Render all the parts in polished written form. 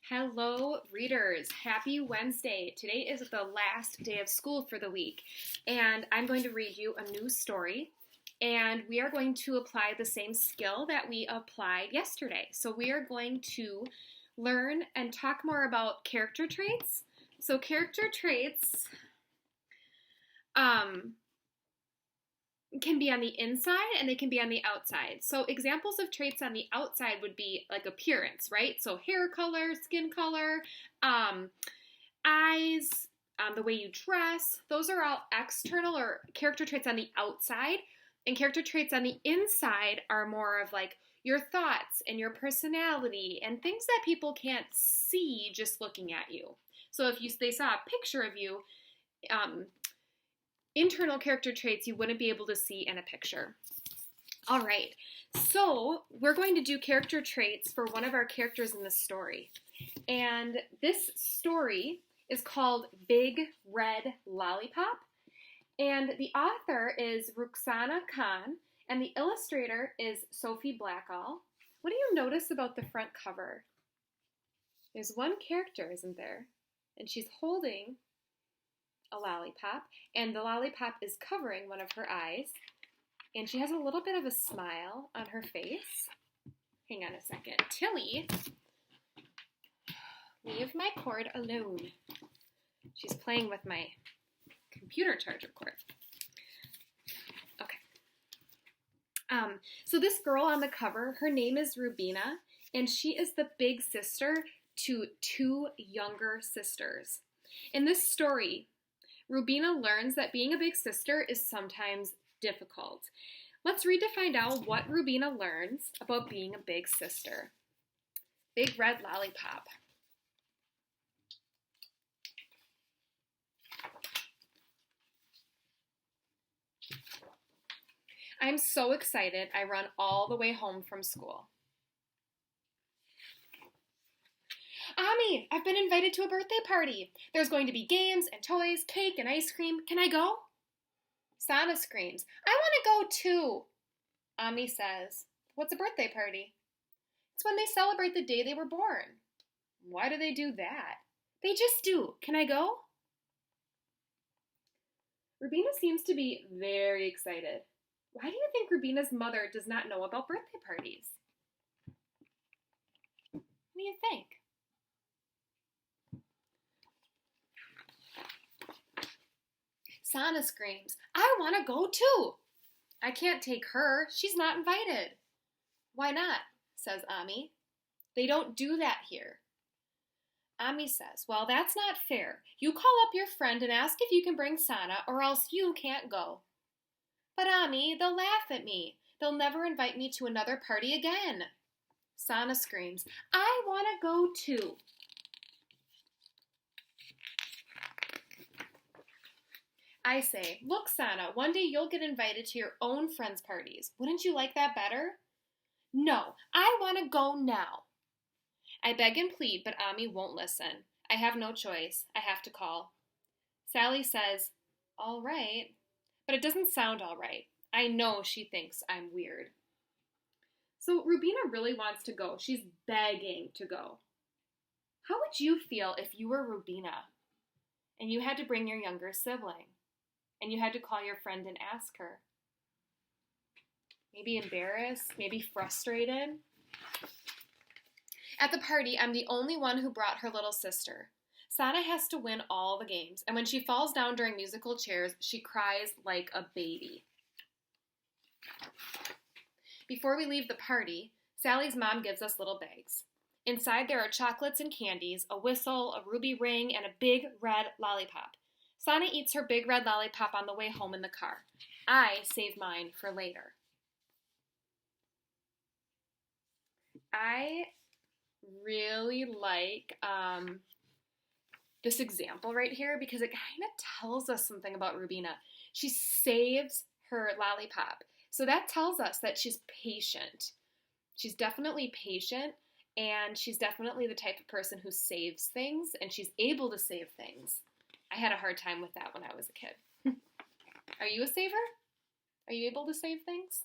Hello, readers. Happy Wednesday. Today is the last day of school for the week, and I'm going to read you a new story, and we are going to apply the same skill that we applied yesterday. So we are going to learn and talk more about character traits. So character traits can be on the inside and they can be on the outside. So examples of traits on the outside would be like appearance, right? So hair color, skin color, eyes, the way you dress. Those are all external or character traits on the outside. And character traits on the inside are more of like your thoughts and your personality and things that people can't see just looking at you. So if they saw a picture of you, internal character traits you wouldn't be able to see in a picture. All right, so we're going to do character traits for one of our characters in the story. And this story is called Big Red Lollipop. And the author is Ruxana Khan, and the illustrator is Sophie Blackall. What do you notice about the front cover? There's one character, isn't there? And she's holding a lollipop, and the lollipop is covering one of her eyes, and she has a little bit of a smile on her face. Hang on a second. Tilly, leave my cord alone. She's playing with my computer charger cord. Okay. So this girl on the cover, her name is Rubina, and she is the big sister to two younger sisters. In this story, Rubina learns that being a big sister is sometimes difficult. Let's read to find out what Rubina learns about being a big sister. Big Red Lollipop. I'm so excited I run all the way home from school. Ami, I've been invited to a birthday party. There's going to be games and toys, cake and ice cream. Can I go? Sana screams, I want to go too. Ami says, what's a birthday party? It's when they celebrate the day they were born. Why do they do that? They just do. Can I go? Rubina seems to be very excited. Why do you think Rubina's mother does not know about birthday parties? What do you think? Sana screams, I want to go too. I can't take her. She's not invited. Why not? Says Ami. They don't do that here. Ami says, well, that's not fair. You call up your friend and ask if you can bring Sana or else you can't go. But Ami, they'll laugh at me. They'll never invite me to another party again. Sana screams, I want to go too. I say, look, Sana, one day you'll get invited to your own friends' parties. Wouldn't you like that better? No, I want to go now. I beg and plead, but Ami won't listen. I have no choice. I have to call. Sally says, all right. But it doesn't sound all right. I know she thinks I'm weird. So Rubina really wants to go. She's begging to go. How would you feel if you were Rubina and you had to bring your younger sibling? And you had to call your friend and ask her. Maybe embarrassed, maybe frustrated. At the party, I'm the only one who brought her little sister. Sana has to win all the games, and when she falls down during musical chairs, she cries like a baby. Before we leave the party, Sally's mom gives us little bags. Inside there are chocolates and candies, a whistle, a ruby ring, and a big red lollipop. Sana eats her big red lollipop on the way home in the car. I save mine for later. I really like this example right here because it kind of tells us something about Rubina. She saves her lollipop. So that tells us that she's patient. She's definitely patient, and she's definitely the type of person who saves things, and she's able to save things. I had a hard time with that when I was a kid. Are you a saver? Are you able to save things?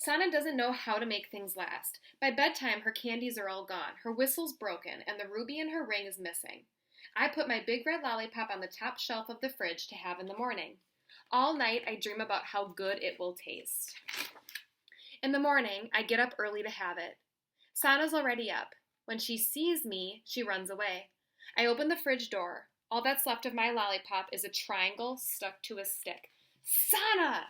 Sana doesn't know how to make things last. By bedtime, her candies are all gone, her whistle's broken, and the ruby in her ring is missing. I put my big red lollipop on the top shelf of the fridge to have in the morning. All night, I dream about how good it will taste. In the morning, I get up early to have it. Sana's already up. When she sees me, she runs away. I open the fridge door. All that's left of my lollipop is a triangle stuck to a stick. Sana!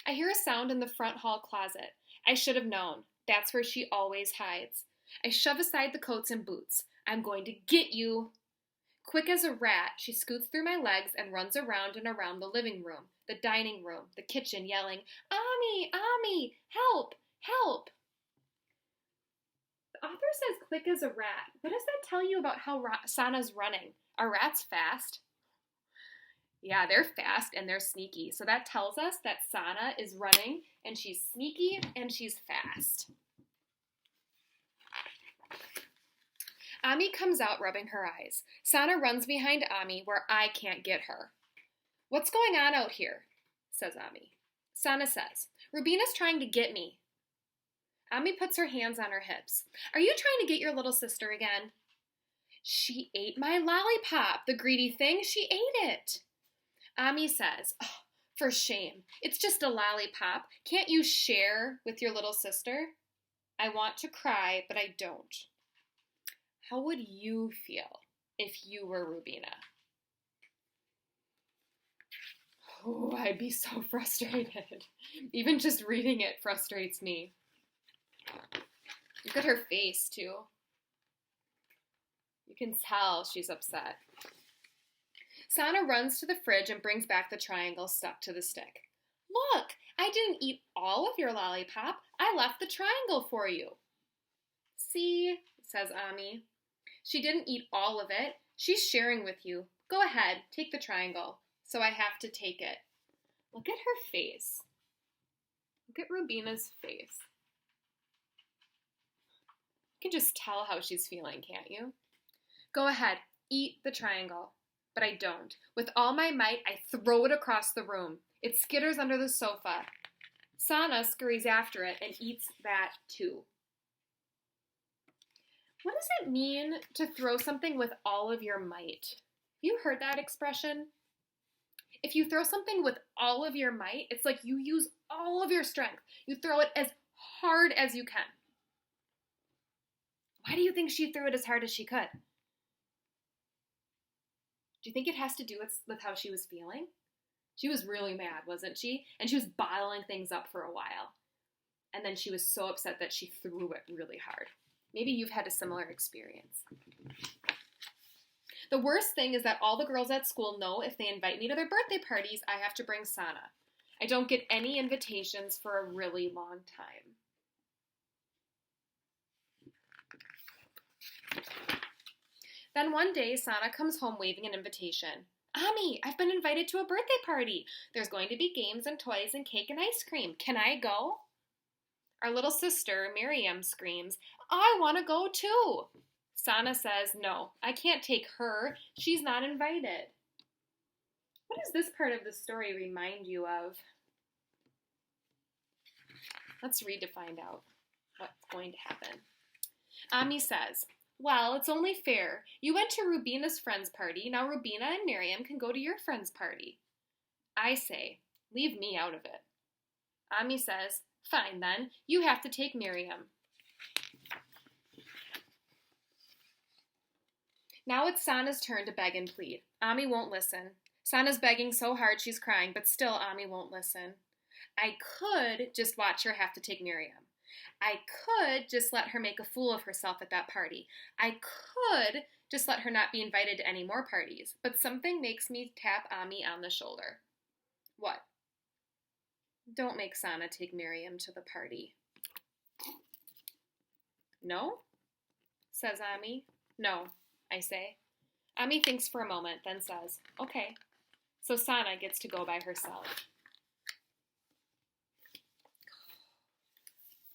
I hear a sound in the front hall closet. I should have known. That's where she always hides. I shove aside the coats and boots. I'm going to get you. Quick as a rat, she scoots through my legs and runs around and around the living room, the dining room, the kitchen, yelling, Ami, Ami, help, help. The author says quick as a rat. What does that tell you about how Sana's running? Are rats fast? Yeah, they're fast and they're sneaky. So that tells us that Sana is running and she's sneaky and she's fast. Ami comes out rubbing her eyes. Sana runs behind Ami where I can't get her. What's going on out here? Says Ami. Sana says, Rubina's trying to get me. Ami puts her hands on her hips. Are you trying to get your little sister again? She ate my lollipop, the greedy thing. She ate it. Ami says, oh, for shame. It's just a lollipop. Can't you share with your little sister? I want to cry, but I don't. How would you feel if you were Rubina? Oh, I'd be so frustrated. Even just reading it frustrates me. Look at her face, too. You can tell she's upset. Sana runs to the fridge and brings back the triangle stuck to the stick. Look, I didn't eat all of your lollipop. I left the triangle for you. See, says Ami. She didn't eat all of it. She's sharing with you. Go ahead, take the triangle. So I have to take it. Look at her face. Look at Rubina's face. You can just tell how she's feeling, can't you? Go ahead, eat the triangle. But I don't. With all my might, I throw it across the room. It skitters under the sofa. Sana scurries after it and eats that too. What does it mean to throw something with all of your might? Have you heard that expression? If you throw something with all of your might, it's like you use all of your strength. You throw it as hard as you can. Why do you think she threw it as hard as she could? Do you think it has to do with how she was feeling? She was really mad, wasn't she? And she was bottling things up for a while. And then she was so upset that she threw it really hard. Maybe you've had a similar experience. The worst thing is that all the girls at school know if they invite me to their birthday parties, I have to bring Sana. I don't get any invitations for a really long time. Then one day, Sana comes home waving an invitation. Ami, I've been invited to a birthday party. There's going to be games and toys and cake and ice cream. Can I go? Our little sister, Miriam, screams, I want to go too. Sana says, no, I can't take her. She's not invited. What does this part of the story remind you of? Let's read to find out what's going to happen. Ami says, well, it's only fair. You went to Rubina's friend's party. Now Rubina and Miriam can go to your friend's party. I say, leave me out of it. Ami says, fine then. You have to take Miriam. Now it's Sana's turn to beg and plead. Ami won't listen. Sana's begging so hard she's crying, but still Ami won't listen. I could just watch her have to take Miriam. I could just let her make a fool of herself at that party. I could just let her not be invited to any more parties. But something makes me tap Ami on the shoulder. What? Don't make Sana take Miriam to the party. No? Says Ami. No, I say. Ami thinks for a moment, then says, okay. So Sana gets to go by herself.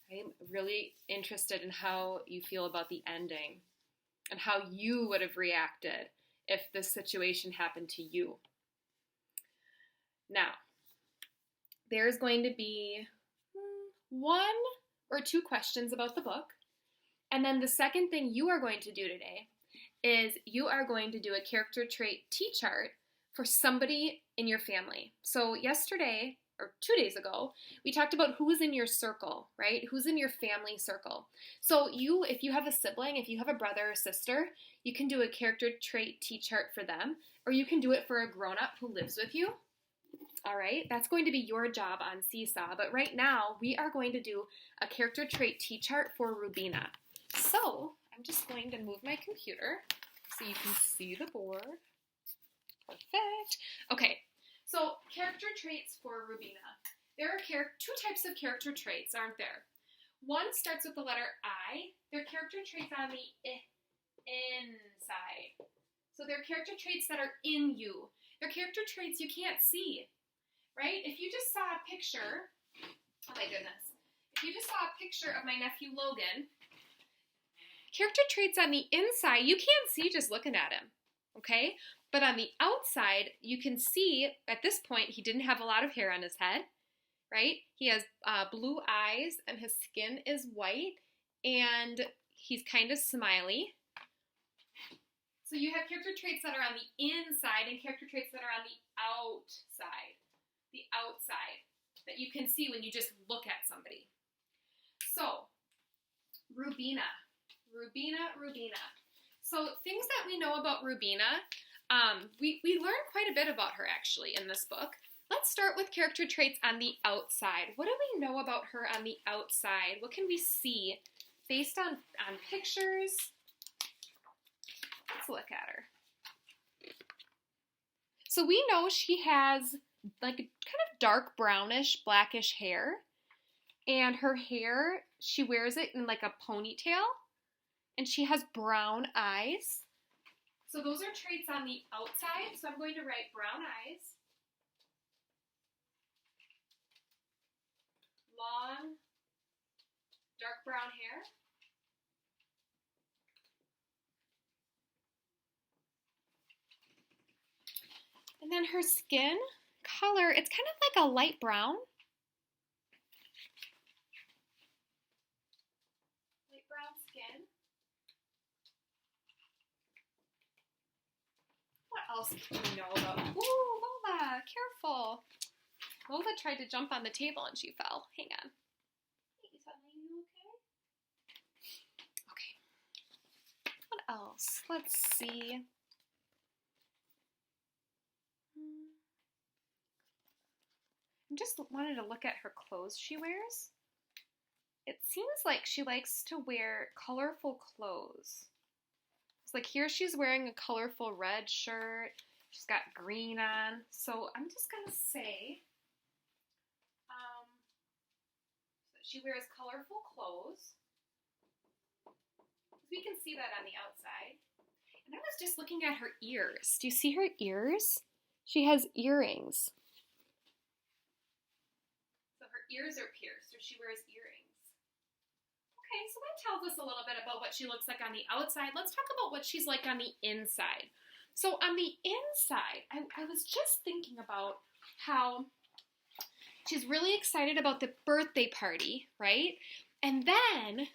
I'm really interested in how you feel about the ending and how you would have reacted if this situation happened to you. Now, there's going to be 1 or 2 questions about the book. And then the second thing you are going to do today is you are going to do a character trait T-chart for somebody in your family. So yesterday, or 2 days ago, we talked about who is in your circle, right? Who's in your family circle. So if you have a sibling, if you have a brother or sister, you can do a character trait T-chart for them, or you can do it for a grown-up who lives with you. All right, that's going to be your job on Seesaw. But right now, we are going to do a character trait T-chart for Rubina. So I'm just going to move my computer so you can see the board. Perfect. Okay, so character traits for Rubina. There are 2 types of character traits, aren't there? One starts with the letter I. They're character traits on the inside. So they're character traits that are in you. They're character traits you can't see, right? If you just saw a picture, oh my goodness, if you just saw a picture of my nephew Logan, character traits on the inside, you can't see just looking at him, okay? But on the outside, you can see, at this point, he didn't have a lot of hair on his head, right? He has blue eyes, and his skin is white, and he's kind of smiley. So you have character traits that are on the inside and character traits that are on the outside. The outside, that you can see when you just look at somebody. So, Rubina. So things that we know about Rubina, we learn quite a bit about her actually in this book. Let's start with character traits on the outside. What do we know about her on the outside? What can we see based on pictures? Let's look at her. So we know she has like a kind of dark brownish, blackish hair. And her hair, she wears it in like a ponytail. And she has brown eyes. So those are traits on the outside. So I'm going to write brown eyes. Long, dark brown hair. And then her skin color, it's kind of like a light brown. Light brown skin. What else do we know about? Ooh, Lola, careful. Lola tried to jump on the table and she fell. Hang on. Hey, is that you okay? Okay. What else? Let's see. I just wanted to look at her clothes she wears. It seems like she likes to wear colorful clothes. It's like here she's wearing a colorful red shirt. She's got green on. So I'm just going to say that she wears colorful clothes. We can see that on the outside. And I was just looking at her ears. Do you see her ears? She has earrings. So her ears are pierced, or she wears earrings. Okay, so that tells us a little bit about what she looks like on the outside. Let's talk about what she's like on the inside. So on the inside, I was just thinking about how she's really excited about the birthday party, right? And then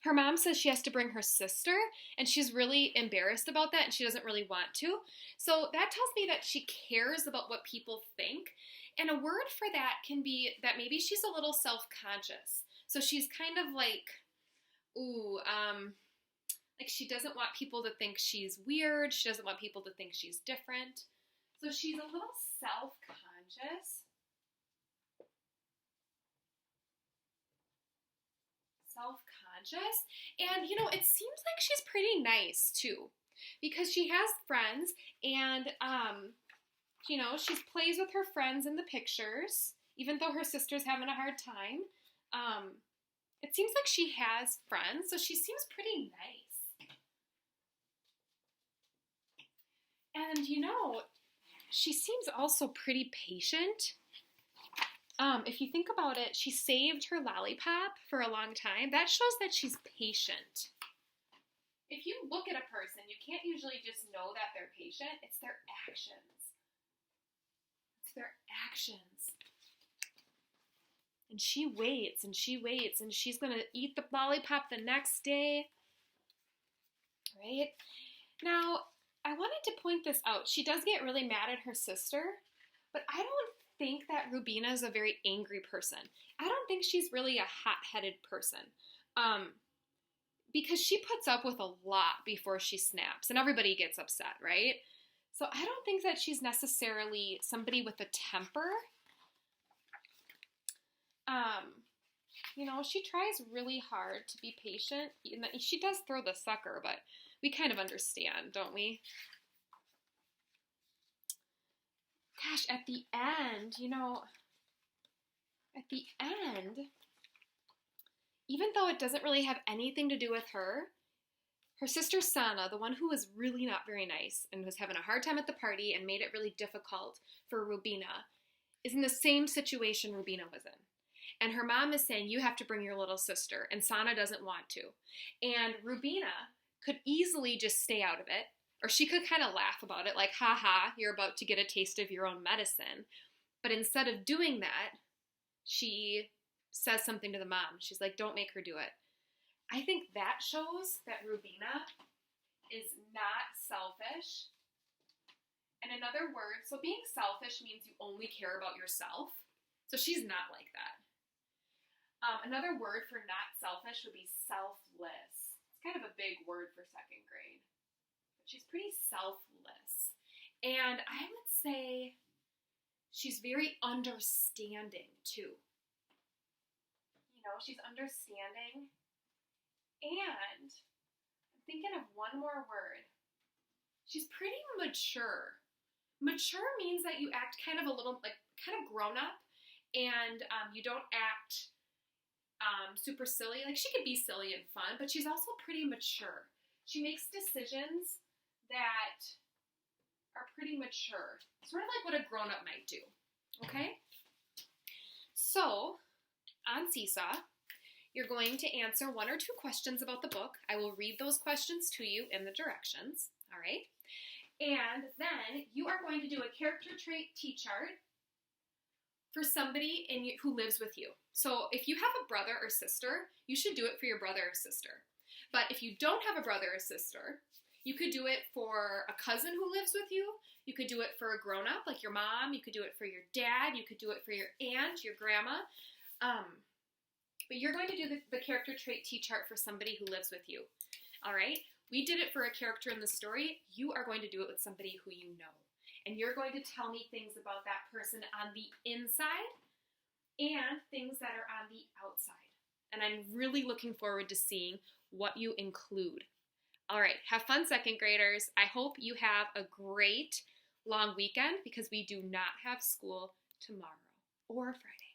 her mom says she has to bring her sister, and she's really embarrassed about that, and she doesn't really want to. So that tells me that she cares about what people think. And a word for that can be that maybe she's a little self-conscious. So she's kind of like, like she doesn't want people to think she's weird. She doesn't want people to think she's different. So she's a little self-conscious. And it seems like she's pretty nice too, because she has friends, and she plays with her friends in the pictures, even though her sister's having a hard time. It seems like she has friends, so she seems pretty nice. And she seems also pretty patient. If you think about it, she saved her Lollipop for a long time. That shows that she's patient. If you look at a person, you can't usually just know that they're patient. It's their actions. It's their actions. And she waits and she waits and she's going to eat the lollipop the next day. Right? Now, I wanted to point this out. She does get really mad at her sister, but I don't think that Rubina is a very angry person. I don't think she's really a hot-headed person. Because she puts up with a lot before she snaps, and everybody gets upset, right? So I don't think that she's necessarily somebody with a temper. She tries really hard to be patient. She does throw the sucker, but we kind of understand, don't we? Gosh, at the end, even though it doesn't really have anything to do with her, her sister Sana, the one who was really not very nice and was having a hard time at the party and made it really difficult for Rubina, is in the same situation Rubina was in. And her mom is saying, you have to bring your little sister, and Sana doesn't want to. And Rubina could easily just stay out of it, or she could kind of laugh about it, like, ha, you're about to get a taste of your own medicine. But instead of doing that, she says something to the mom. She's like, don't make her do it. I think that shows that Rubina is not selfish. And in other words, so being selfish means you only care about yourself. So she's not like that. Another word for not selfish would be selfless. It's kind of a big word for second grade. But she's pretty selfless. And I would say she's very understanding, too. She's understanding. And I'm thinking of one more word. She's pretty mature. Mature means that you act kind of a little, kind of grown up, and you don't act super silly. Like, she could be silly and fun, but she's also pretty mature. She makes decisions that are pretty mature. Sort of like what a grown-up might do. Okay? So, on Seesaw, you're going to answer 1 or 2 questions about the book. I will read those questions to you in the directions. All right? And then you are going to do a character trait T-chart for somebody who lives with you. So if you have a brother or sister, you should do it for your brother or sister. But if you don't have a brother or sister, you could do it for a cousin who lives with you. You could do it for a grown-up, like your mom. You could do it for your dad. You could do it for your aunt, your grandma. But you're going to do the character trait T-chart for somebody who lives with you. All right? We did it for a character in the story. You are going to do it with somebody who you know. And you're going to tell me things about that person on the inside and things that are on the outside. And I'm really looking forward to seeing what you include. All right, have fun, second graders. I hope you have a great long weekend because we do not have school tomorrow or Friday.